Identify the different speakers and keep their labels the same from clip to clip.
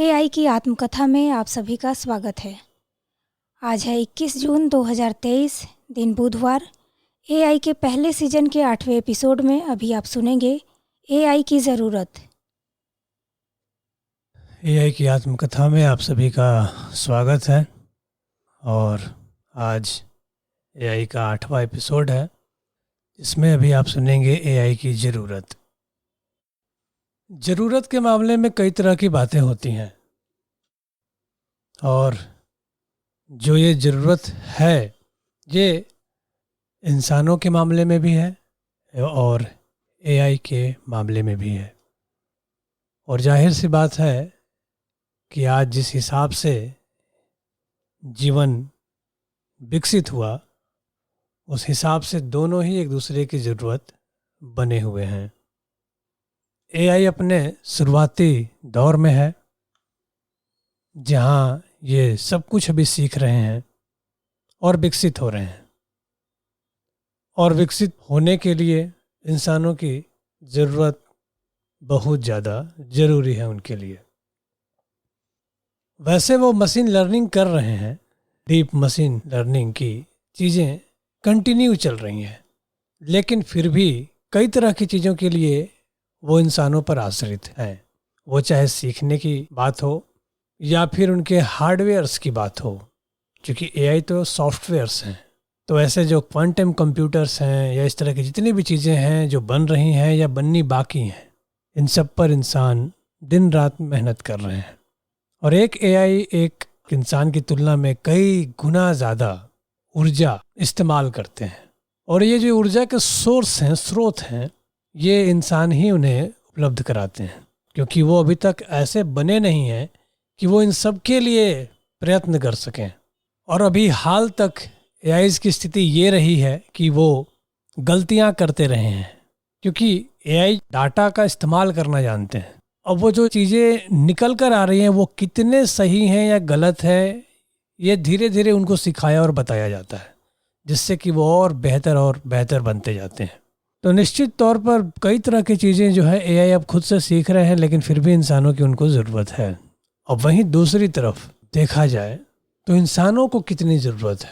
Speaker 1: AI की आत्मकथा में आप सभी का स्वागत है। आज है 21 जून 2023, दिन बुधवार। एआई के पहले सीजन के 8वें एपिसोड में अभी आप सुनेंगे एआई की ज़रूरत।
Speaker 2: एआई की आत्मकथा में आप सभी का स्वागत है और आज एआई का 8वां एपिसोड है, जिसमें अभी आप सुनेंगे एआई की ज़रूरत। ज़रूरत के मामले में कई तरह की बातें होती हैं और जो ये ज़रूरत है ये इंसानों के मामले में भी है और एआई के मामले में भी है। और जाहिर सी बात है कि आज जिस हिसाब से जीवन विकसित हुआ उस हिसाब से दोनों ही एक दूसरे की ज़रूरत बने हुए हैं। एआई अपने शुरुआती दौर में है, जहां ये सब कुछ अभी सीख रहे हैं और विकसित हो रहे हैं, और विकसित होने के लिए इंसानों की ज़रूरत बहुत ज़्यादा ज़रूरी है उनके लिए। वैसे वो मशीन लर्निंग कर रहे हैं, डीप मशीन लर्निंग की चीज़ें कंटिन्यू चल रही हैं, लेकिन फिर भी कई तरह की चीज़ों के लिए वो इंसानों पर आश्रित हैं। वो चाहे सीखने की बात हो या फिर उनके हार्डवेयर्स की बात हो, क्योंकि एआई तो सॉफ्टवेयर्स हैं। तो ऐसे जो क्वांटम कंप्यूटर्स हैं या इस तरह की जितनी भी चीज़ें हैं जो बन रही हैं या बननी बाकी हैं, इन सब पर इंसान दिन रात मेहनत कर रहे हैं। और एक एआई एक इंसान की तुलना में कई गुना ज़्यादा ऊर्जा इस्तेमाल करते हैं, और ये जो ऊर्जा के सोर्स हैं, स्रोत हैं, ये इंसान ही उन्हें उपलब्ध कराते हैं, क्योंकि वो अभी तक ऐसे बने नहीं हैं कि वो इन सब के लिए प्रयत्न कर सकें। और अभी हाल तक एआईज़ की स्थिति ये रही है कि वो गलतियां करते रहे हैं, क्योंकि एआई डाटा का इस्तेमाल करना जानते हैं। अब वो जो चीज़ें निकल कर आ रही हैं वो कितने सही हैं या गलत है, ये धीरे धीरे उनको सिखाया और बताया जाता है, जिससे कि वो और बेहतर बनते जाते हैं। तो निश्चित तौर पर कई तरह की चीज़ें जो है एआई अब खुद से सीख रहे हैं, लेकिन फिर भी इंसानों की उनको ज़रूरत है। अब वहीं दूसरी तरफ देखा जाए तो इंसानों को कितनी ज़रूरत है।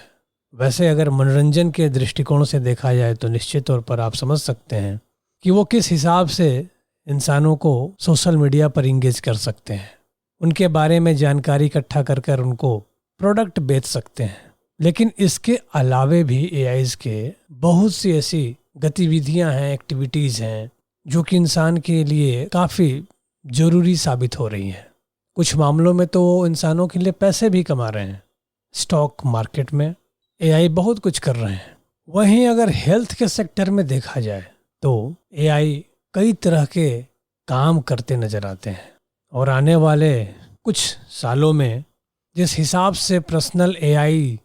Speaker 2: वैसे अगर मनोरंजन के दृष्टिकोण से देखा जाए तो निश्चित तौर पर आप समझ सकते हैं कि वो किस हिसाब से इंसानों को सोशल मीडिया पर इंगेज कर सकते हैं, उनके बारे में जानकारी इकट्ठा कर कर उनको प्रोडक्ट बेच सकते हैं। लेकिन इसके अलावे भी एआईज़ के बहुत सी ऐसी गतिविधियां हैं, एक्टिविटीज़ हैं, जो कि इंसान के लिए काफ़ी ज़रूरी साबित हो रही हैं। कुछ मामलों में तो इंसानों के लिए पैसे भी कमा रहे हैं। स्टॉक मार्केट में एआई बहुत कुछ कर रहे हैं। वहीं अगर हेल्थ के सेक्टर में देखा जाए तो एआई कई तरह के काम करते नज़र आते हैं, और आने वाले कुछ सालों में जिस हिसाब से पर्सनल एआई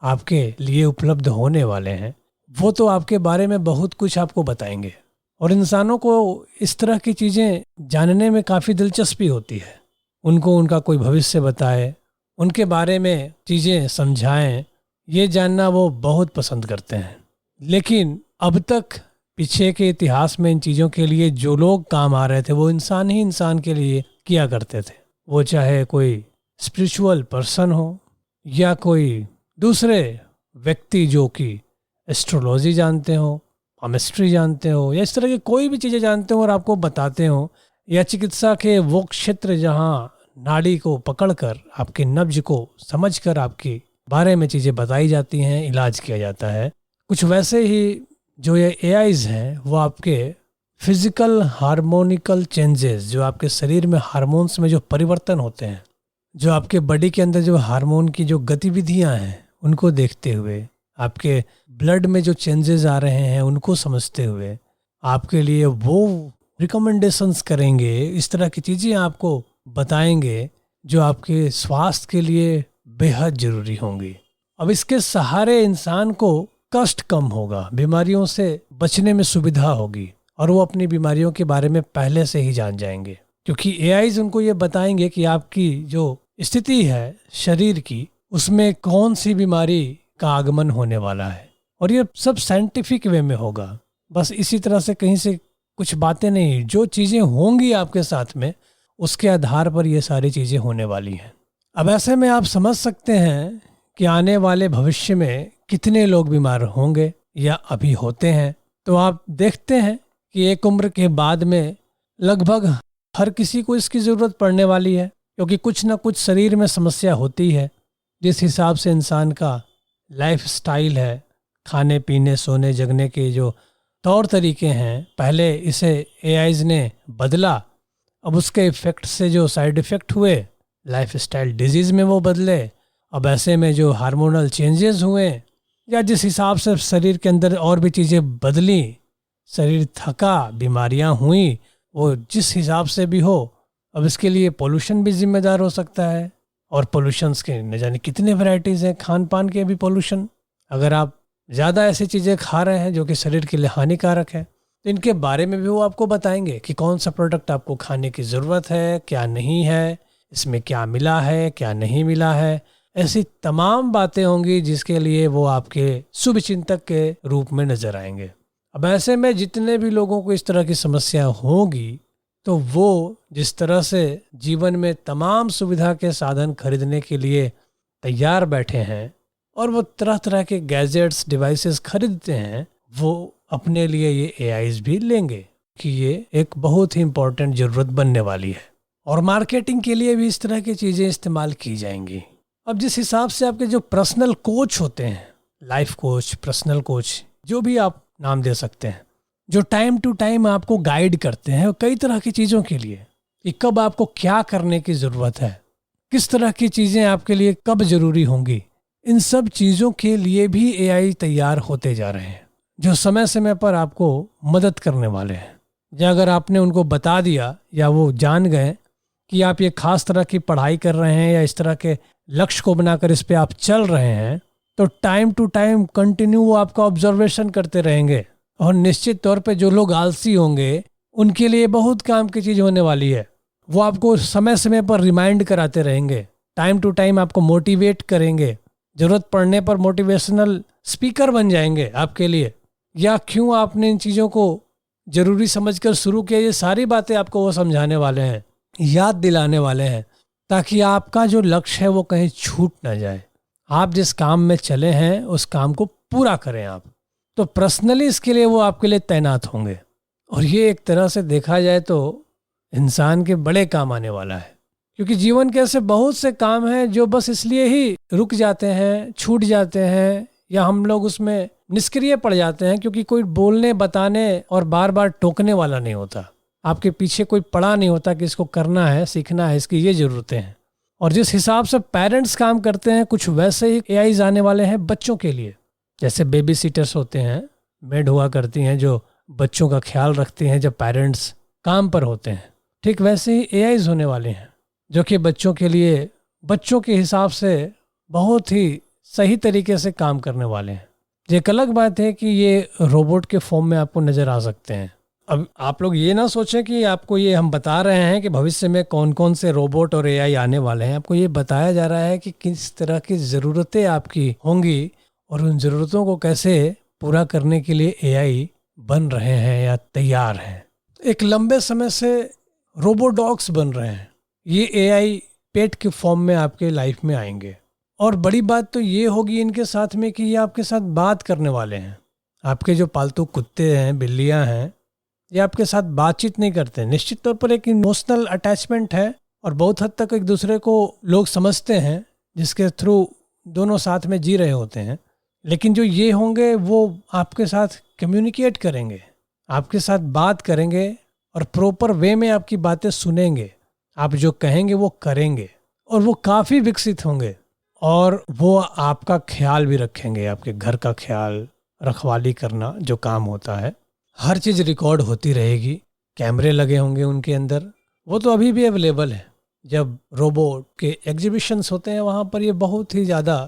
Speaker 2: आपके लिए उपलब्ध होने वाले हैं, वो तो आपके बारे में बहुत कुछ आपको बताएंगे। और इंसानों को इस तरह की चीज़ें जानने में काफ़ी दिलचस्पी होती है। उनको उनका कोई भविष्य बताए, उनके बारे में चीज़ें समझाएं, ये जानना वो बहुत पसंद करते हैं। लेकिन अब तक पीछे के इतिहास में इन चीज़ों के लिए जो लोग काम आ रहे थे वो इंसान ही इंसान के लिए किया करते थे। वो चाहे कोई स्पिरिचुअल पर्सन हो या कोई दूसरे व्यक्ति जो कि एस्ट्रोलॉजी जानते हो, केमिस्ट्री जानते हो, या इस तरह की कोई भी चीज़ें जानते हो और आपको बताते हो, या चिकित्सा के वो क्षेत्र जहाँ नाड़ी को पकड़कर आपके नब्ज को समझकर आपके बारे में चीज़ें बताई जाती हैं, इलाज किया जाता है। कुछ वैसे ही जो ये एआईज़ हैं वो आपके फिजिकल हार्मोनिकल चेंजेस, जो आपके शरीर में हार्मोन्स में जो परिवर्तन होते हैं, जो आपके बॉडी के अंदर जो हार्मोन की जो गतिविधियाँ हैं उनको देखते हुए, आपके ब्लड में जो चेंजेस आ रहे हैं उनको समझते हुए आपके लिए वो रिकमेंडेशंस करेंगे, इस तरह की चीज़ें आपको बताएंगे जो आपके स्वास्थ्य के लिए बेहद ज़रूरी होंगी। अब इसके सहारे इंसान को कष्ट कम होगा, बीमारियों से बचने में सुविधा होगी, और वो अपनी बीमारियों के बारे में पहले से ही जान जाएंगे, क्योंकि एआईज़ उनको ये बताएंगे कि आपकी जो स्थिति है शरीर की, उसमें कौन सी बीमारी का आगमन होने वाला है। और ये सब साइंटिफिक वे में होगा, बस इसी तरह से कहीं से कुछ बातें नहीं, जो चीज़ें होंगी आपके साथ में उसके आधार पर ये सारी चीज़ें होने वाली हैं। अब ऐसे में आप समझ सकते हैं कि आने वाले भविष्य में कितने लोग बीमार होंगे या अभी होते हैं। तो आप देखते हैं कि एक उम्र के बाद में लगभग हर किसी को इसकी ज़रूरत पड़ने वाली है, क्योंकि कुछ ना कुछ शरीर में समस्या होती है। जिस हिसाब से इंसान का लाइफ स्टाइल है, खाने पीने सोने जगने के जो तौर तरीके हैं, पहले इसे एआईज ने बदला, अब उसके इफ़ेक्ट से जो साइड इफ़ेक्ट हुए लाइफ स्टाइल डिजीज़ में वो बदले। अब ऐसे में जो हार्मोनल चेंजेस हुए या जिस हिसाब से शरीर के अंदर और भी चीज़ें बदली, शरीर थका, बीमारियां हुई, वो जिस हिसाब से भी हो, अब इसके लिए पोल्यूशन भी जिम्मेदार हो सकता है। और पोल्यूशंस के न जाने कितने वैरायटीज़ हैं, खान पान के भी पोल्यूशन। अगर आप ज़्यादा ऐसी चीज़ें खा रहे हैं जो कि शरीर के लिए हानिकारक है, तो इनके बारे में भी वो आपको बताएंगे कि कौन सा प्रोडक्ट आपको खाने की ज़रूरत है, क्या नहीं है, इसमें क्या मिला है, क्या नहीं मिला है। ऐसी तमाम बातें होंगी जिसके लिए वो आपके शुभचिंतक के रूप में नजर आएंगे। अब ऐसे में जितने भी लोगों को इस तरह की समस्या होगी, तो वो जिस तरह से जीवन में तमाम सुविधा के साधन खरीदने के लिए तैयार बैठे हैं और वो तरह तरह के गैजेट्स डिवाइसेस खरीदते हैं, वो अपने लिए ये एआईज भी लेंगे कि ये एक बहुत ही इम्पोर्टेंट ज़रूरत बनने वाली है। और मार्केटिंग के लिए भी इस तरह की चीज़ें इस्तेमाल की जाएंगी। अब जिस हिसाब से आपके जो पर्सनल कोच होते हैं, लाइफ कोच, पर्सनल कोच, जो भी आप नाम दे सकते हैं, जो टाइम टू टाइम आपको गाइड करते हैं कई तरह की चीज़ों के लिए कि कब आपको क्या करने की ज़रूरत है, किस तरह की चीज़ें आपके लिए कब ज़रूरी होंगी, इन सब चीज़ों के लिए भी एआई तैयार होते जा रहे हैं जो समय समय पर आपको मदद करने वाले हैं। या अगर आपने उनको बता दिया या वो जान गए कि आप ये खास तरह की पढ़ाई कर रहे हैं या इस तरह के लक्ष्य को बनाकर इस पे आप चल रहे हैं, तो टाइम टू टाइम कंटिन्यू वो आपका ऑब्जर्वेशन करते रहेंगे। और निश्चित तौर पे जो लोग आलसी होंगे उनके लिए बहुत काम की चीज़ होने वाली है। वो आपको समय समय पर रिमाइंड कराते रहेंगे, टाइम टू टाइम आपको मोटिवेट करेंगे, ज़रूरत पड़ने पर मोटिवेशनल स्पीकर बन जाएंगे आपके लिए। या क्यों आपने इन चीज़ों को ज़रूरी समझकर शुरू किया, ये सारी बातें आपको वो समझाने वाले हैं, याद दिलाने वाले हैं, ताकि आपका जो लक्ष्य है वो कहीं छूट ना जाए। आप जिस काम में चले हैं उस काम को पूरा करें आप। तो पर्सनली इसके लिए वो आपके लिए तैनात होंगे। और ये एक तरह से देखा जाए तो इंसान के बड़े काम आने वाला है, क्योंकि जीवन के ऐसे बहुत से काम हैं जो बस इसलिए ही रुक जाते हैं, छूट जाते हैं, या हम लोग उसमें निष्क्रिय पड़ जाते हैं क्योंकि कोई बोलने, बताने और बार बार टोकने वाला नहीं होता। आपके पीछे कोई पड़ा नहीं होता कि इसको करना है, सीखना है, इसकी ये ज़रूरतें हैं। और जिस हिसाब से पेरेंट्स काम करते हैं, कुछ वैसे ही एआईज आने वाले हैं बच्चों के लिए। जैसे बेबी सीटर्स होते हैं, मेड हुआ करती हैं जो बच्चों का ख्याल रखती हैं जब पेरेंट्स काम पर होते हैं, ठीक वैसे ही एआईज होने वाले हैं जो कि बच्चों के लिए, बच्चों के हिसाब से बहुत ही सही तरीके से काम करने वाले हैं। एक अलग बात है कि ये रोबोट के फॉर्म में आपको नज़र आ सकते हैं। अब आप लोग ये ना सोचें कि आपको ये हम बता रहे हैं कि भविष्य में कौन कौन से रोबोट और एआई आने वाले हैं। आपको ये बताया जा रहा है कि किस तरह की ज़रूरतें आपकी होंगी और उन ज़रूरतों को कैसे पूरा करने के लिए एआई बन रहे हैं या तैयार हैं। एक लंबे समय से रोबोडॉग्स बन रहे हैं, ये एआई पेट के फॉर्म में आपके लाइफ में आएंगे। और बड़ी बात तो ये होगी इनके साथ में कि ये आपके साथ बात करने वाले हैं। आपके जो पालतू कुत्ते हैं, बिल्लियां हैं, ये आपके साथ बातचीत नहीं करते। निश्चित तौर पर एक इमोशनल अटैचमेंट है और बहुत हद तक एक दूसरे को लोग समझते हैं, जिसके थ्रू दोनों साथ में जी रहे होते हैं। लेकिन जो ये होंगे वो आपके साथ कम्युनिकेट करेंगे, आपके साथ बात करेंगे और प्रॉपर वे में आपकी बातें सुनेंगे। आप जो कहेंगे वो करेंगे और वो काफ़ी विकसित होंगे और वो आपका ख्याल भी रखेंगे, आपके घर का ख्याल, रखवाली करना जो काम होता है, हर चीज़ रिकॉर्ड होती रहेगी। कैमरे लगे होंगे उनके अंदर, वो तो अभी भी अवेलेबल है। जब रोबोट के एग्जीबिशंस होते हैं वहाँ पर ये बहुत ही ज़्यादा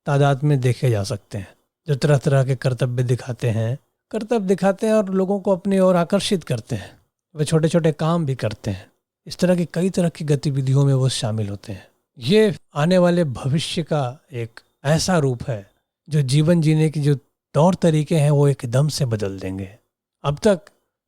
Speaker 2: तादाद में देखे जा सकते हैं, जो तरह तरह के कर्तव्य दिखाते हैं और लोगों को अपनी ओर आकर्षित करते हैं। वे छोटे छोटे काम भी करते हैं। इस तरह की कई तरह की गतिविधियों में वो शामिल होते हैं। ये आने वाले भविष्य का एक ऐसा रूप है जो जीवन जीने की जो तौर तरीके हैं वो एकदम से बदल देंगे। अब तक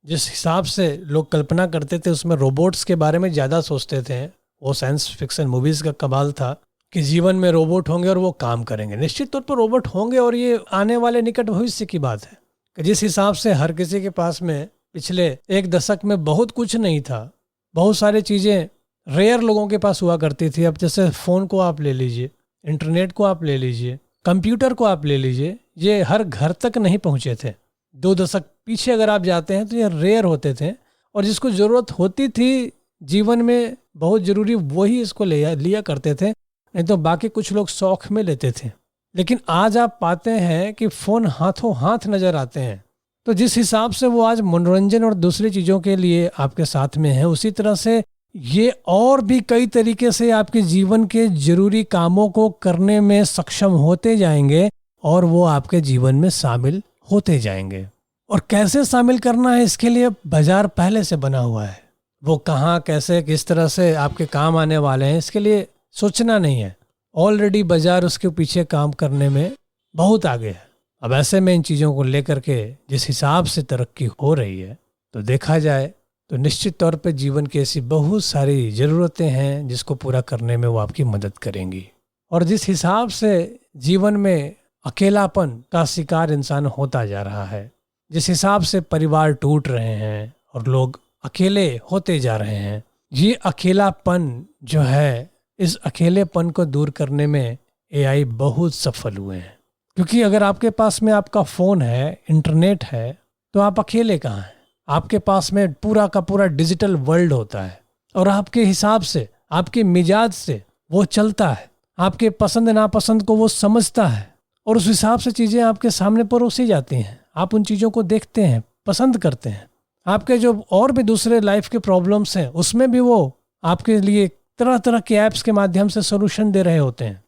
Speaker 2: जिस हिसाब से लोग कल्पना करते थे उसमें रोबोट्स के बारे में ज़्यादा सोचते थे, वो साइंस फिक्शन मूवीज़ का कमाल था कि जीवन में रोबोट होंगे और वो काम करेंगे। निश्चित तौर पर रोबोट होंगे और ये आने वाले निकट भविष्य की बात है कि जिस हिसाब से हर किसी के पास में पिछले एक दशक में बहुत कुछ नहीं था, बहुत सारी चीज़ें रेयर लोगों के पास हुआ करती थी। अब जैसे फ़ोन को आप ले लीजिए, इंटरनेट को आप ले लीजिए, कंप्यूटर को आप ले लीजिए, ये हर घर तक नहीं पहुँचे थे। 2 दशक पीछे अगर आप जाते हैं तो ये रेयर होते थे और जिसको ज़रूरत होती थी जीवन में बहुत ज़रूरी वही इसको लिया करते थे, नहीं तो बाकी कुछ लोग शौक में लेते थे। लेकिन आज आप पाते हैं कि फ़ोन हाथों हाथ नज़र आते हैं। तो जिस हिसाब से वो आज मनोरंजन और दूसरी चीज़ों के लिए आपके साथ में है, उसी तरह से ये और भी कई तरीके से आपके जीवन के जरूरी कामों को करने में सक्षम होते जाएंगे और वो आपके जीवन में शामिल होते जाएंगे। और कैसे शामिल करना है, इसके लिए बाजार पहले से बना हुआ है। वो कहाँ, कैसे, किस तरह से आपके काम आने वाले हैं, इसके लिए सोचना नहीं है। ऑलरेडी बाजार उसके पीछे काम करने में बहुत आगे है। अब ऐसे में इन चीज़ों को लेकर के जिस हिसाब से तरक्की हो रही है, तो देखा जाए तो निश्चित तौर पे जीवन की ऐसी बहुत सारी ज़रूरतें हैं जिसको पूरा करने में वो आपकी मदद करेंगी। और जिस हिसाब से जीवन में अकेलापन का शिकार इंसान होता जा रहा है, जिस हिसाब से परिवार टूट रहे हैं और लोग अकेले होते जा रहे हैं, ये अकेलापन जो है, इस अकेलेपन को दूर करने में एआई बहुत सफल हुए हैं। क्योंकि अगर आपके पास में आपका फ़ोन है, इंटरनेट है, तो आप अकेले कहाँ हैं? आपके पास में पूरा का पूरा डिजिटल वर्ल्ड होता है और आपके हिसाब से, आपके मिजाज से वो चलता है। आपके पसंद नापसंद को वो समझता है और उस हिसाब से चीज़ें आपके सामने परोसी जाती हैं। आप उन चीज़ों को देखते हैं, पसंद करते हैं। आपके जो और भी दूसरे लाइफ के प्रॉब्लम्स हैं, उसमें भी वो आपके लिए तरह तरह के ऐप्स के माध्यम से सोल्यूशन दे रहे होते हैं।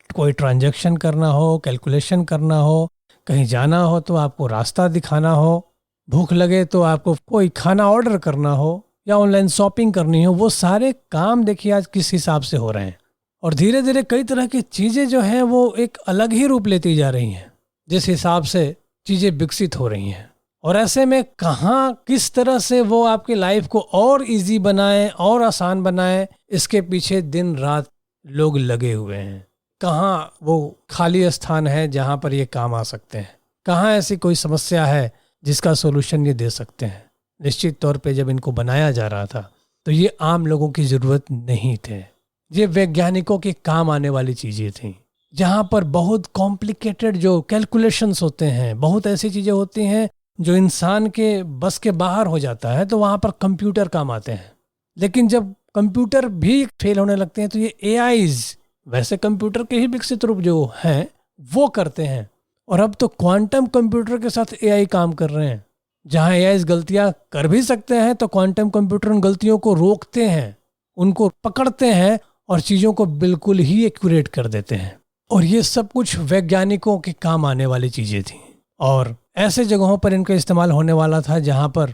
Speaker 2: कोई ट्रांजैक्शन करना हो, कैलकुलेशन करना हो, कहीं जाना हो तो आपको रास्ता दिखाना हो, भूख लगे तो आपको कोई खाना ऑर्डर करना हो या ऑनलाइन शॉपिंग करनी हो, वो सारे काम देखिए आज किस हिसाब से हो रहे हैं। और धीरे धीरे कई तरह की चीज़ें जो हैं वो एक अलग ही रूप लेती जा रही हैं जिस हिसाब से चीज़ें विकसित हो रही हैं। और ऐसे में कहाँ किस तरह से वो आपकी लाइफ को और इजी बनाएं और आसान बनाएं, इसके पीछे दिन रात लोग लगे हुए हैं। कहाँ वो खाली स्थान है जहाँ पर ये काम आ सकते हैं, कहाँ ऐसी कोई समस्या है जिसका सोल्यूशन ये दे सकते हैं। निश्चित तौर पे जब इनको बनाया जा रहा था तो ये आम लोगों की ज़रूरत नहीं थे, ये वैज्ञानिकों के काम आने वाली चीज़ें थीं। जहाँ पर बहुत कॉम्प्लिकेटेड जो कैलकुलेशंस होते हैं, बहुत ऐसी चीज़ें होती हैं जो इंसान के बस के बाहर हो जाता है, तो वहाँ पर कंप्यूटर काम आते हैं। लेकिन जब कंप्यूटर भी फेल होने लगते हैं तो ये एआईज, वैसे कंप्यूटर के ही विकसित रूप जो हैं वो करते हैं। और अब तो क्वांटम कंप्यूटर के साथ एआई काम कर रहे हैं। जहां एआई गलतियां कर भी सकते हैं तो क्वांटम कंप्यूटर उन गलतियों को रोकते हैं, उनको पकड़ते हैं और चीज़ों को बिल्कुल ही एक्यूरेट कर देते हैं। और ये सब कुछ वैज्ञानिकों के काम आने वाली चीज़ें थी और ऐसे जगहों पर इनका इस्तेमाल होने वाला था जहां पर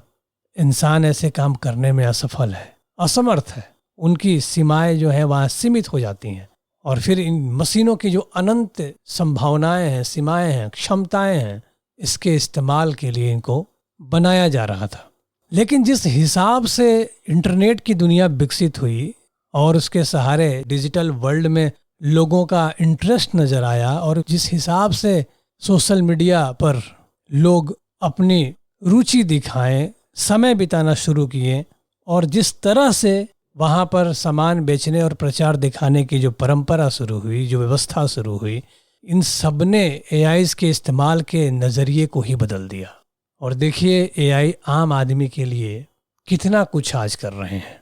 Speaker 2: इंसान ऐसे काम करने में असफल है, असमर्थ है। उनकी सीमाएं जो है वहाँ सीमित हो जाती हैं और फिर इन मशीनों की जो अनंत संभावनाएं हैं, सीमाएं हैं, क्षमताएं हैं, इसके इस्तेमाल के लिए इनको बनाया जा रहा था। लेकिन जिस हिसाब से इंटरनेट की दुनिया विकसित हुई और उसके सहारे डिजिटल वर्ल्ड में लोगों का इंटरेस्ट नज़र आया और जिस हिसाब से सोशल मीडिया पर लोग अपनी रुचि दिखाएं, समय बिताना शुरू किए और जिस तरह से वहाँ पर सामान बेचने और प्रचार दिखाने की जो परंपरा शुरू हुई, जो व्यवस्था शुरू हुई, इन सब ने एआईज के इस्तेमाल के नज़रिए को ही बदल दिया। और देखिए एआई आम आदमी के लिए कितना कुछ आज कर रहे हैं।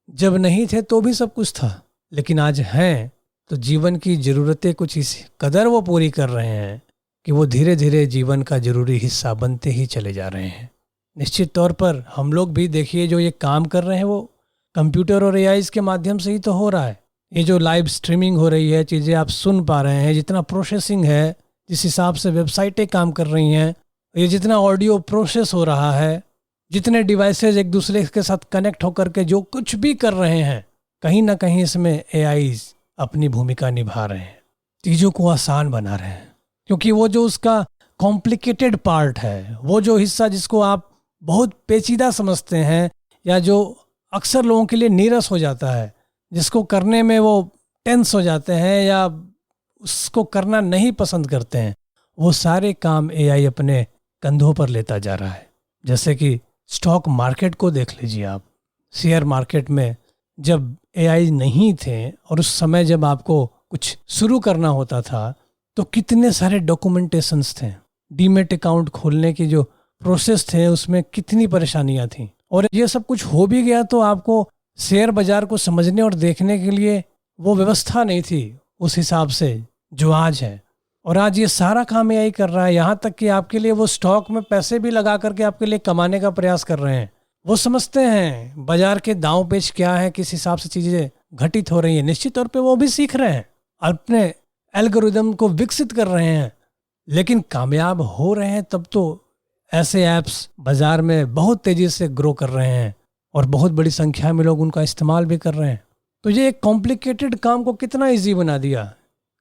Speaker 2: जब नहीं थे तो भी सब कुछ था, लेकिन आज हैं तो जीवन की ज़रूरतें कुछ इस कदर वो पूरी कर रहे हैं कि वो धीरे धीरे जीवन का ज़रूरी हिस्सा बनते ही चले जा रहे हैं। निश्चित तौर पर हम लोग भी देखिए जो ये काम कर रहे हैं वो कंप्यूटर और एआईज के माध्यम से ही तो हो रहा है। ये जो लाइव स्ट्रीमिंग हो रही है, चीज़ें आप सुन पा रहे हैं, जितना प्रोसेसिंग है, जिस हिसाब से वेबसाइटें काम कर रही हैं, ये जितना ऑडियो प्रोसेस हो रहा है, जितने डिवाइसेज एक दूसरे के साथ कनेक्ट होकर के जो कुछ भी कर रहे हैं, कहीं ना कहीं इसमें एआईज अपनी भूमिका निभा रहे हैं, चीज़ों को आसान बना रहे हैं। क्योंकि वो जो उसका कॉम्प्लिकेटेड पार्ट है, वो जो हिस्सा जिसको आप बहुत पेचीदा समझते हैं, या जो अक्सर लोगों के लिए नीरस हो जाता है, जिसको करने में वो टेंस हो जाते हैं या उसको करना नहीं पसंद करते हैं, वो सारे काम एआई अपने कंधों पर लेता जा रहा है। जैसे कि स्टॉक मार्केट को देख लीजिए आप। शेयर मार्केट में जब एआई नहीं थे और उस समय जब आपको कुछ शुरू करना होता था तो कितने सारे डॉक्यूमेंटेशंस थे। डीमेट अकाउंट खोलने की जो प्रोसेस थे उसमें कितनी परेशानियां थी, और ये सब कुछ हो भी गया तो आपको शेयर बाजार को समझने और देखने के लिए वो व्यवस्था नहीं थी उस हिसाब से जो आज है। और आज ये सारा काम एआई कर रहा है, यहाँ तक कि आपके लिए वो स्टॉक में पैसे भी लगा करके आपके लिए कमाने का प्रयास कर रहे हैं। वो समझते हैं बाजार के दांव पेच क्या है, किस हिसाब से चीजें घटित हो रही है। निश्चित तौर पे वो भी सीख रहे हैं, अपने एल्गोरिदम को विकसित कर रहे हैं, लेकिन कामयाब हो रहे हैं तब तो ऐसे ऐप्स बाजार में बहुत तेजी से ग्रो कर रहे हैं और बहुत बड़ी संख्या में लोग उनका इस्तेमाल भी कर रहे हैं। तो ये एक कॉम्प्लिकेटेड काम को कितना इजी बना दिया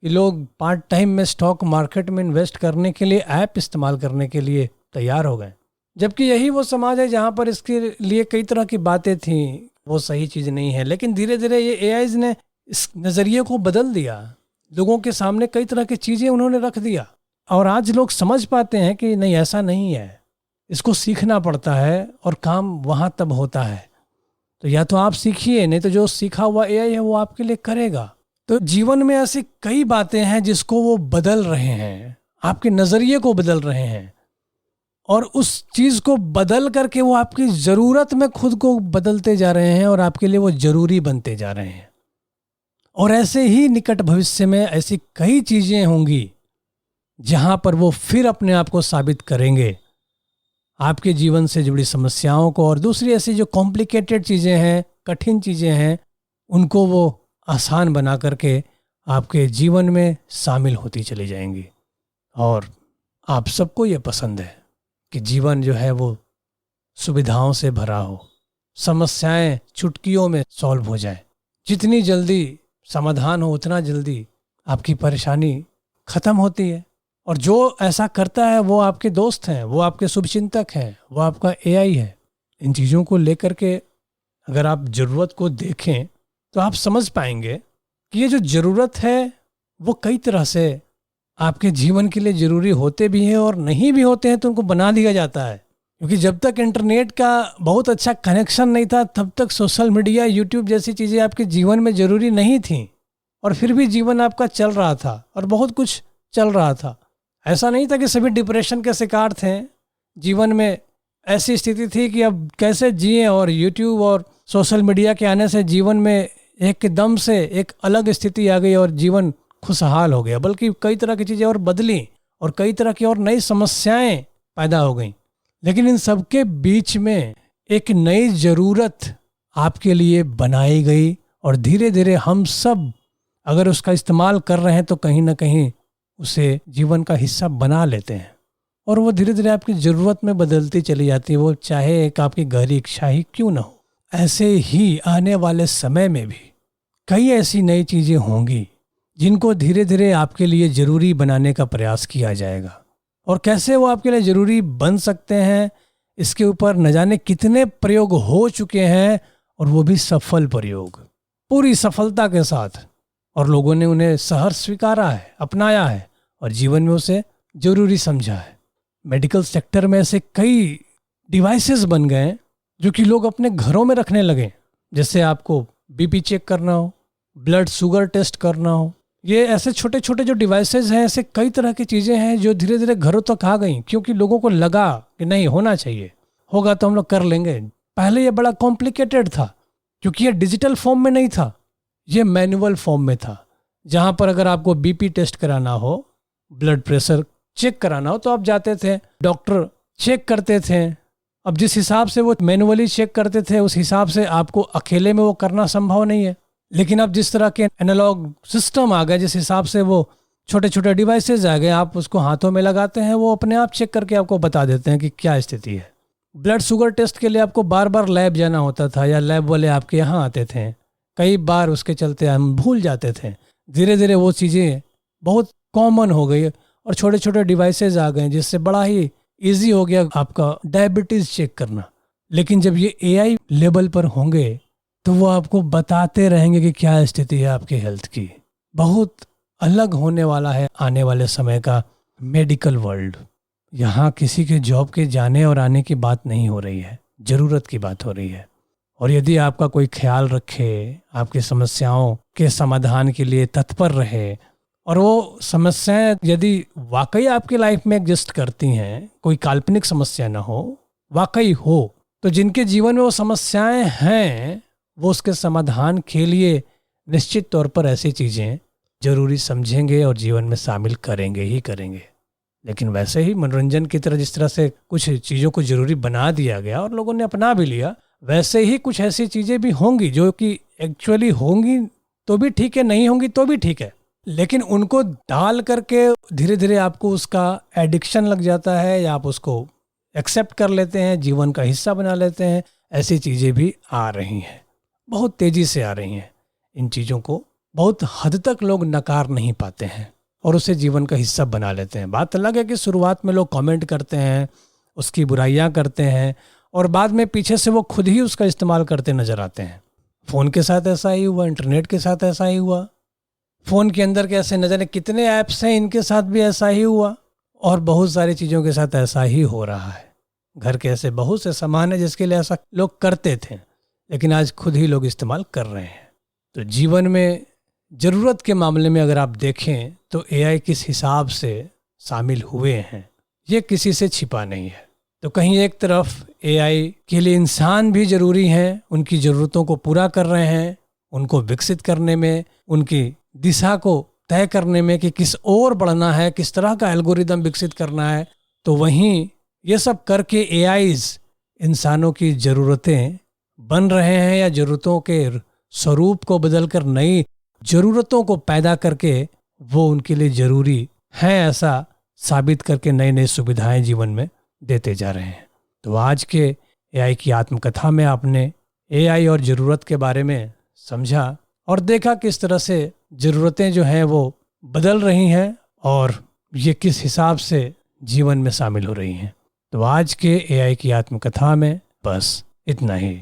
Speaker 2: कि लोग पार्ट टाइम में स्टॉक मार्केट में इन्वेस्ट करने के लिए ऐप इस्तेमाल करने के लिए तैयार हो गए। जबकि यही वो समाज है जहाँ पर इसके लिए कई तरह की बातें थी, वो सही चीज़ नहीं है। लेकिन धीरे धीरे ये एआईज ने इस नज़रिए को बदल दिया, लोगों के सामने कई तरह की चीज़ें उन्होंने रख दिया, और आज लोग समझ पाते हैं कि नहीं, ऐसा नहीं है, इसको सीखना पड़ता है और काम वहाँ तब होता है। तो या तो आप सीखिए, नहीं तो जो सीखा हुआ एआई है वो आपके लिए करेगा। तो जीवन में ऐसी कई बातें हैं जिसको वो बदल रहे हैं, आपके नज़रिए को बदल रहे हैं, और उस चीज़ को बदल करके वो आपकी ज़रूरत में खुद को बदलते जा रहे हैं और आपके लिए वो ज़रूरी बनते जा रहे हैं। और ऐसे ही निकट भविष्य में ऐसी कई चीज़ें होंगी जहाँ पर वो फिर अपने आप को साबित करेंगे, आपके जीवन से जुड़ी समस्याओं को, और दूसरी ऐसी जो कॉम्प्लिकेटेड चीज़ें हैं, कठिन चीज़ें हैं, उनको वो आसान बना करके आपके जीवन में शामिल होती चली जाएंगी। और आप सबको ये पसंद है कि जीवन जो है वो सुविधाओं से भरा हो, समस्याएं चुटकियों में सॉल्व हो जाए। जितनी जल्दी समाधान हो उतना जल्दी आपकी परेशानी खत्म होती है। और जो ऐसा करता है वो आपके दोस्त हैं, वो आपके शुभचिंतक हैं, वो आपका एआई है। इन चीज़ों को लेकर के अगर आप ज़रूरत को देखें तो आप समझ पाएंगे कि ये जो ज़रूरत है वो कई तरह से आपके जीवन के लिए ज़रूरी होते भी हैं और नहीं भी होते हैं तो उनको बना दिया जाता है। क्योंकि जब तक इंटरनेट का बहुत अच्छा कनेक्शन नहीं था तब तक सोशल मीडिया, यूट्यूब जैसी चीज़ें आपके जीवन में ज़रूरी नहीं थी, और फिर भी जीवन आपका चल रहा था और बहुत कुछ चल रहा था। ऐसा नहीं था कि सभी डिप्रेशन के शिकार थे, जीवन में ऐसी स्थिति थी कि अब कैसे जिएं, और यूट्यूब और सोशल मीडिया के आने से जीवन में एकदम से एक अलग स्थिति आ गई और जीवन खुशहाल हो गया। बल्कि कई तरह की चीज़ें और बदली और कई तरह की और नई समस्याएं पैदा हो गई। लेकिन इन सब के बीच में एक नई ज़रूरत आपके लिए बनाई गई, और धीरे धीरे हम सब अगर उसका इस्तेमाल कर रहे हैं तो कहीं ना कहीं उसे जीवन का हिस्सा बना लेते हैं, और वो धीरे धीरे आपकी ज़रूरत में बदलती चली जाती है, वो चाहे एक आपकी गहरी इच्छा ही क्यों ना हो। ऐसे ही आने वाले समय में भी कई ऐसी नई चीज़ें होंगी जिनको धीरे धीरे आपके लिए ज़रूरी बनाने का प्रयास किया जाएगा। और कैसे वो आपके लिए ज़रूरी बन सकते हैं, इसके ऊपर न जाने कितने प्रयोग हो चुके हैं, और वो भी सफल प्रयोग, पूरी सफलता के साथ, और लोगों ने उन्हें सहर्ष स्वीकारा है, अपनाया है और जीवन में उसे ज़रूरी समझा है। मेडिकल सेक्टर में ऐसे कई डिवाइसेस बन गए जो कि लोग अपने घरों में रखने लगे। जैसे आपको बीपी चेक करना हो, ब्लड शुगर टेस्ट करना हो, ये ऐसे छोटे छोटे जो डिवाइसेस हैं, ऐसे कई तरह की चीज़ें हैं जो धीरे धीरे घरों तक आ गई, क्योंकि लोगों को लगा कि नहीं, होना चाहिए, होगा तो हम लोग कर लेंगे। पहले ये बड़ा कॉम्प्लिकेटेड था क्योंकि ये डिजिटल फॉर्म में नहीं था, ये मैनुअल फॉर्म में था, जहाँ पर अगर आपको बीपी टेस्ट कराना हो, ब्लड प्रेशर चेक कराना हो, तो आप जाते थे, डॉक्टर चेक करते थे। अब जिस हिसाब से वो मैनुअली चेक करते थे उस हिसाब से आपको अकेले में वो करना संभव नहीं है। लेकिन अब जिस तरह के एनालॉग सिस्टम आ गए, जिस हिसाब से वो छोटे छोटे डिवाइसेज आ गए, आप उसको हाथों में लगाते हैं, वो अपने आप चेक करके आपको बता देते हैं कि क्या स्थिति है। ब्लड शुगर टेस्ट के लिए आपको बार बार लैब जाना होता था, या लैब वाले आपके यहाँ आते थे, कई बार उसके चलते हम भूल जाते थे। धीरे धीरे वो चीज़ें बहुत कॉमन हो गई और छोटे छोटे डिवाइसेज आ गए, जिससे बड़ा ही इजी हो गया आपका डायबिटीज चेक करना। लेकिन जब ये एआई लेवल पर होंगे तो वो आपको बताते रहेंगे कि क्या स्थिति है आपके हेल्थ की। बहुत अलग होने वाला है आने वाले समय का मेडिकल वर्ल्ड। यहाँ किसी के जॉब के जाने और आने की बात नहीं हो रही है, ज़रूरत की बात हो रही है। और यदि आपका कोई ख्याल रखे, आपकी समस्याओं के समाधान के लिए तत्पर रहे, और वो समस्याएं यदि वाकई आपकी लाइफ में एग्जिस्ट करती हैं, कोई काल्पनिक समस्या ना हो, वाकई हो, तो जिनके जीवन में वो समस्याएं हैं वो उसके समाधान के लिए निश्चित तौर पर ऐसी चीज़ें जरूरी समझेंगे और जीवन में शामिल करेंगे ही करेंगे। लेकिन वैसे ही मनोरंजन की तरह जिस तरह से कुछ चीज़ों को जरूरी बना दिया गया और लोगों ने अपना भी लिया, वैसे ही कुछ ऐसी चीज़ें भी होंगी जो कि एक्चुअली होंगी तो भी ठीक है, नहीं होंगी तो भी ठीक है, लेकिन उनको डाल करके धीरे धीरे आपको उसका एडिक्शन लग जाता है या आप उसको एक्सेप्ट कर लेते हैं, जीवन का हिस्सा बना लेते हैं। ऐसी चीज़ें भी आ रही हैं, बहुत तेज़ी से आ रही हैं। इन चीज़ों को बहुत हद तक लोग नकार नहीं पाते हैं और उसे जीवन का हिस्सा बना लेते हैं। बात अलग है कि शुरुआत में लोग कमेंट करते हैं, उसकी बुराइयां करते हैं और बाद में पीछे से वो खुद ही उसका इस्तेमाल करते नजर आते हैं। फ़ोन के साथ ऐसा ही हुआ, इंटरनेट के साथ ऐसा ही हुआ, फ़ोन के अंदर के ऐसे न जाने कितने ऐप्स हैं, इनके साथ भी ऐसा ही हुआ और बहुत सारी चीज़ों के साथ ऐसा ही हो रहा है। घर के ऐसे बहुत से सामान है जिसके लिए ऐसा लोग करते थे, लेकिन आज खुद ही लोग इस्तेमाल कर रहे हैं। तो जीवन में ज़रूरत के मामले में अगर आप देखें तो एआई किस हिसाब से शामिल हुए हैं, ये किसी से छिपा नहीं है। तो कहीं एक तरफ एआई के लिए इंसान भी ज़रूरी हैं, उनकी ज़रूरतों को पूरा कर रहे हैं, उनको विकसित करने में, उनकी दिशा को तय करने में कि किस ओर बढ़ना है, किस तरह का एल्गोरिदम विकसित करना है। तो वहीं ये सब करके एआईज इंसानों की ज़रूरतें बन रहे हैं या ज़रूरतों के स्वरूप को बदलकर नई ज़रूरतों को पैदा करके वो उनके लिए ज़रूरी हैं ऐसा साबित करके नई नई सुविधाएं जीवन में देते जा रहे हैं। तो आज के एआई की आत्मकथा में आपने एआई और ज़रूरत के बारे में समझा और देखा किस तरह से ज़रूरतें जो हैं वो बदल रही हैं और ये किस हिसाब से जीवन में शामिल हो रही हैं। तो आज के एआई की आत्मकथा में बस इतना ही।